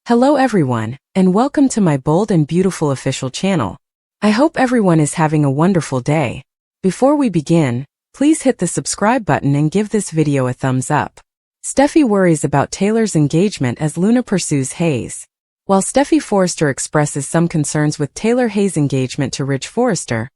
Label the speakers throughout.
Speaker 1: Hello everyone, and welcome to my bold and beautiful official channel. I hope everyone is having a wonderful day. Before we begin, please hit the subscribe button and give this video a thumbs up. Steffy worries about Taylor's engagement as Luna pursues Hayes. While Steffy Forrester expresses some concerns with Taylor Hayes' engagement to Ridge Forrester,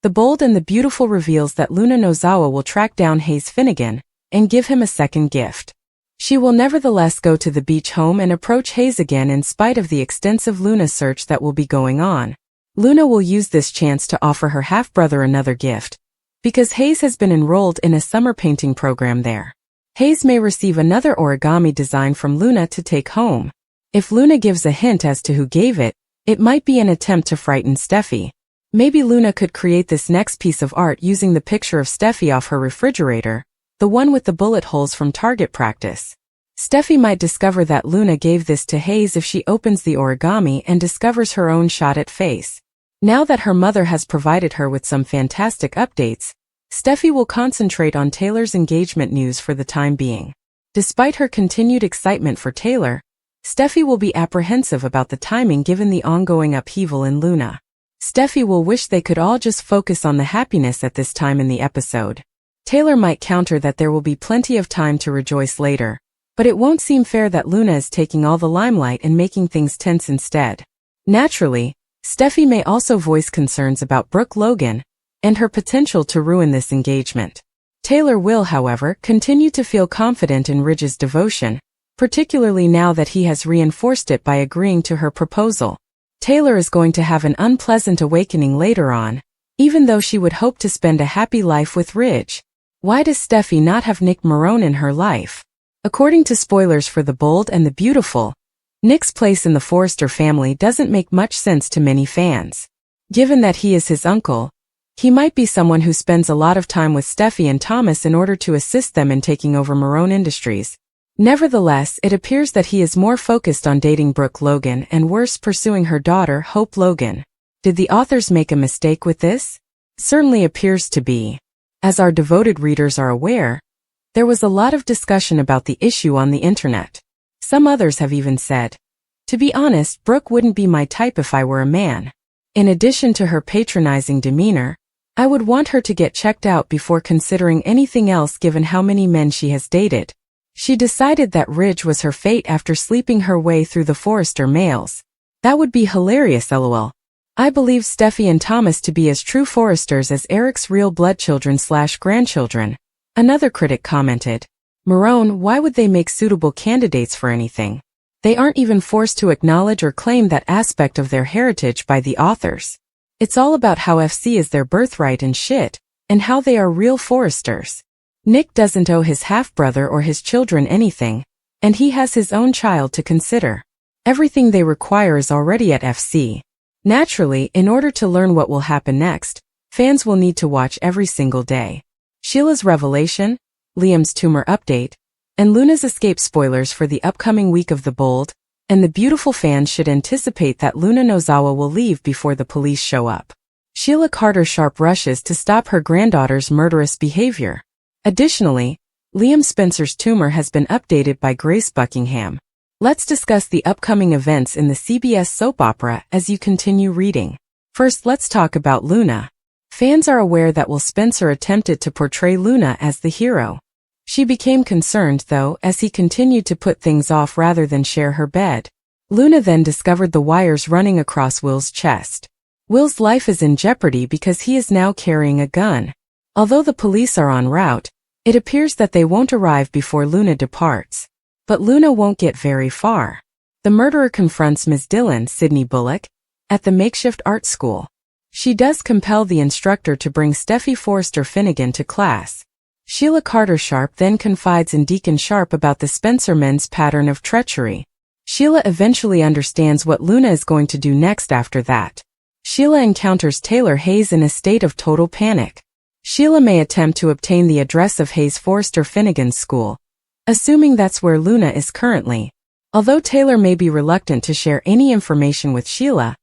Speaker 1: the bold and the beautiful reveals that Luna Nozawa will track down Hayes Finnegan and give him a second gift. She will nevertheless go to the beach home and approach Hayes again in spite of the extensive Luna search that will be going on. Luna will use this chance to offer her half-brother another gift, because Hayes has been enrolled in a summer painting program there. Hayes may receive another origami design from Luna to take home. If Luna gives a hint as to who gave it, it might be an attempt to frighten Steffy. Maybe Luna could create this next piece of art using the picture of Steffy off her refrigerator, the one with the bullet holes from target practice. Steffy might discover that Luna gave this to Hayes if she opens the origami and discovers her own shot at face. Now that her mother has provided her with some fantastic updates, Steffy will concentrate on Taylor's engagement news for the time being. Despite her continued excitement for Taylor, Steffy will be apprehensive about the timing given the ongoing upheaval in Luna. Steffy will wish they could all just focus on the happiness at this time in the episode. Taylor might counter that there will be plenty of time to rejoice later, but it won't seem fair that Luna is taking all the limelight and making things tense instead. Naturally, Steffy may also voice concerns about Brooke Logan and her potential to ruin this engagement. Taylor will, however, continue to feel confident in Ridge's devotion, particularly now that he has reinforced it by agreeing to her proposal. Taylor is going to have an unpleasant awakening later on, even though she would hope to spend a happy life with Ridge. Why does Steffy not have Nick Marone in her life? According to spoilers for The Bold and the Beautiful, Nick's place in the Forrester family doesn't make much sense to many fans. Given that he is his uncle, he might be someone who spends a lot of time with Steffy and Thomas in order to assist them in taking over Marone Industries. Nevertheless, it appears that he is more focused on dating Brooke Logan and worse pursuing her daughter, Hope Logan. Did the authors make a mistake with this? Certainly appears to be. As our devoted readers are aware, there was a lot of discussion about the issue on the internet. Some others have even said, "To be honest, Brooke wouldn't be my type if I were a man. In addition to her patronizing demeanor, I would want her to get checked out before considering anything else given how many men she has dated." She decided that Ridge was her fate after sleeping her way through the Forrester males. That would be hilarious, lol. I believe Steffy and Thomas to be as true Forresters as Eric's real blood children/grandchildren. Another critic commented, "Marone, why would they make suitable candidates for anything? They aren't even forced to acknowledge or claim that aspect of their heritage by the authors. It's all about how FC is their birthright and shit, and how they are real Forresters. Nick doesn't owe his half-brother or his children anything, and he has his own child to consider. Everything they require is already at FC. Naturally, in order to learn what will happen next, fans will need to watch every single day." Sheila's revelation, Liam's tumor update, and Luna's escape spoilers for the upcoming week of The Bold and the Beautiful fans should anticipate that Luna Nozawa will leave before the police show up. Sheila Carter sharp rushes to stop her granddaughter's murderous behavior. Additionally, Liam Spencer's tumor has been updated by Grace Buckingham. Let's discuss the upcoming events in the CBS soap opera as you continue reading. First, let's talk about Luna. Fans are aware that Will Spencer attempted to portray Luna as the hero. She became concerned, though, as he continued to put things off rather than share her bed. Luna then discovered the wires running across Will's chest. Will's life is in jeopardy because he is now carrying a gun. Although the police are en route, it appears that they won't arrive before Luna departs. But Luna won't get very far. The murderer confronts Ms. Dillon, Sydney Bullock, at the makeshift art school. She does compel the instructor to bring Steffy Forrester Finnegan to class. Sheila Carter Sharp then confides in Deacon Sharp about the Spencer men's pattern of treachery. Sheila eventually understands what Luna is going to do next after that. Sheila encounters Taylor Hayes in a state of total panic. Sheila may attempt to obtain the address of Hayes Forrester Finnegan's school, assuming that's where Luna is currently. Although Taylor may be reluctant to share any information with Sheila,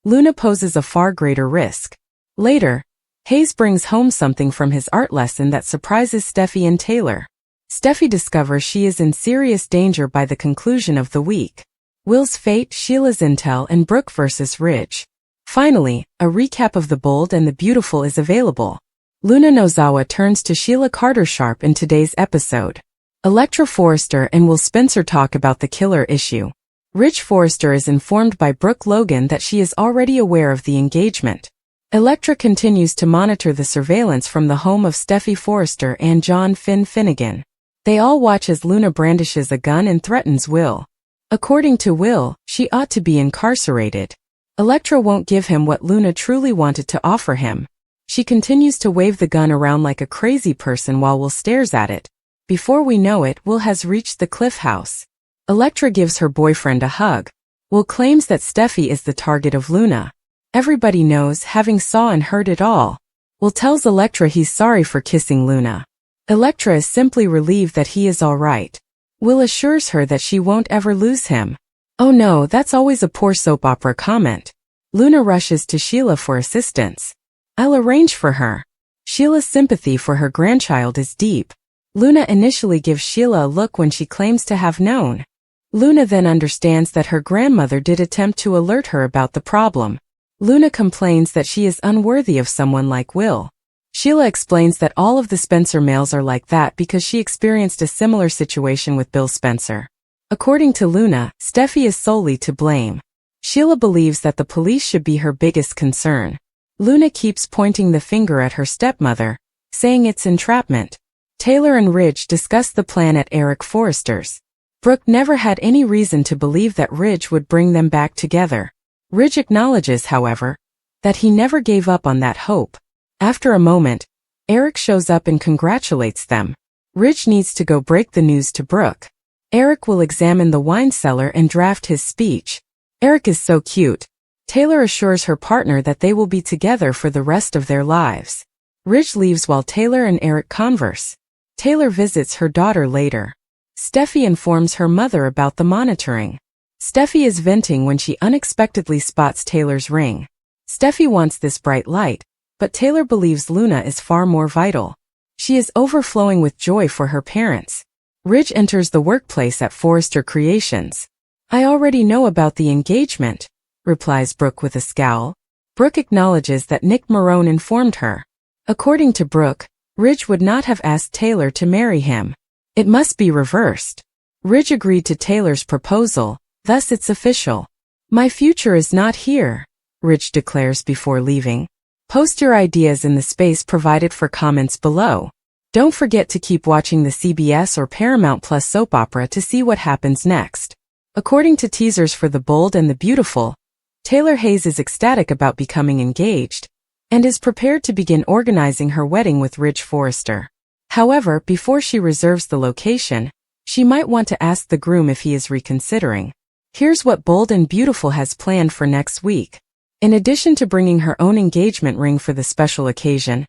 Speaker 1: Luna poses a far greater risk. Later, Hayes brings home something from his art lesson that surprises Steffy and Taylor. Steffy discovers she is in serious danger by the conclusion of the week. Will's fate, Sheila's intel, and Brooke vs. Ridge. Finally, a recap of The Bold and the Beautiful is available. Luna Nozawa turns to Sheila Carter-Sharp in today's episode. Electra Forrester and Will Spencer talk about the killer issue. Ridge Forrester is informed by Brooke Logan that she is already aware of the engagement. Electra continues to monitor the surveillance from the home of Steffy Forrester and John Finn Finnegan. They all watch as Luna brandishes a gun and threatens Will. According to Will, she ought to be incarcerated. Electra won't give him what Luna truly wanted to offer him. She continues to wave the gun around like a crazy person while Will stares at it. Before we know it, Will has reached the Cliff House. Electra gives her boyfriend a hug. Will claims that Steffy is the target of Luna. Everybody knows, having saw and heard it all. Will tells Electra he's sorry for kissing Luna. Electra is simply relieved that he is alright. Will assures her that she won't ever lose him. Oh no, that's always a poor soap opera comment. Luna rushes to Sheila for assistance. I'll arrange for her. Sheila's sympathy for her grandchild is deep. Luna initially gives Sheila a look when she claims to have known. Luna then understands that her grandmother did attempt to alert her about the problem. Luna complains that she is unworthy of someone like Will. Sheila explains that all of the Spencer males are like that because she experienced a similar situation with Bill Spencer. According to Luna, Steffy is solely to blame. Sheila believes that the police should be her biggest concern. Luna keeps pointing the finger at her stepmother, saying it's entrapment. Taylor and Ridge discuss the plan at Eric Forrester's. Brooke never had any reason to believe that Ridge would bring them back together. Ridge acknowledges, however, that he never gave up on that hope. After a moment, Eric shows up and congratulates them. Ridge needs to go break the news to Brooke. Eric will examine the wine cellar and draft his speech. Eric is so cute. Taylor assures her partner that they will be together for the rest of their lives. Ridge leaves while Taylor and Eric converse. Taylor visits her daughter later. Steffy informs her mother about the monitoring. Steffy is venting when she unexpectedly spots Taylor's ring. Steffy wants this bright light, but Taylor believes Luna is far more vital. She is overflowing with joy for her parents. Ridge enters the workplace at Forrester Creations. I already know about the engagement, replies Brooke with a scowl. Brooke acknowledges that Nick Marone informed her. According to Brooke, Ridge would not have asked Taylor to marry him. It must be reversed. Ridge agreed to Taylor's proposal, thus it's official. My future is not here, Ridge declares before leaving. Post your ideas in the space provided for comments below. Don't forget to keep watching the CBS or Paramount Plus soap opera to see what happens next. According to teasers for The Bold and the Beautiful, Taylor Hayes is ecstatic about becoming engaged and is prepared to begin organizing her wedding with Ridge Forrester. However, before she reserves the location, she might want to ask the groom if he is reconsidering. Here's what Bold and Beautiful has planned for next week. In addition to bringing her own engagement ring for the special occasion,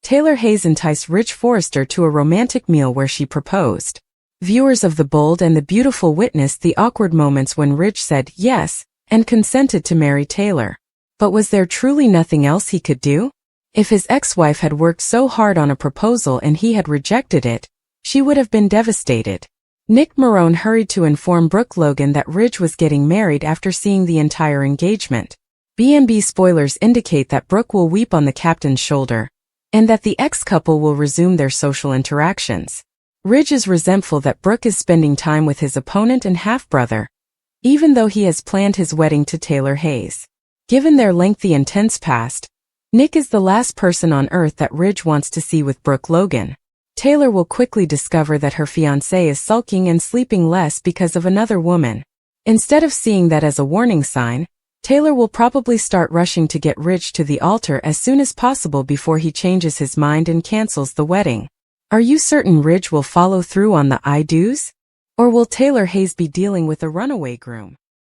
Speaker 1: Taylor Hayes enticed Ridge Forrester to a romantic meal where she proposed. Viewers of The Bold and the Beautiful witnessed the awkward moments when Ridge said yes and consented to marry Taylor. But was there truly nothing else he could do? If his ex-wife had worked so hard on a proposal and he had rejected it, she would have been devastated. Nick Marone hurried to inform Brooke Logan that Ridge was getting married after seeing the entire engagement. B&B spoilers indicate that Brooke will weep on the captain's shoulder, and that the ex-couple will resume their social interactions. Ridge is resentful that Brooke is spending time with his opponent and half-brother, even though he has planned his wedding to Taylor Hayes. Given their lengthy and tense past, Nick is the last person on earth that Ridge wants to see with Brooke Logan. Taylor will quickly discover that her fiancé is sulking and sleeping less because of another woman. Instead of seeing that as a warning sign, Taylor will probably start rushing to get Ridge to the altar as soon as possible before he changes his mind and cancels the wedding. Are you certain Ridge will follow through on the I do's? Or will Taylor Hayes be dealing with a runaway groom?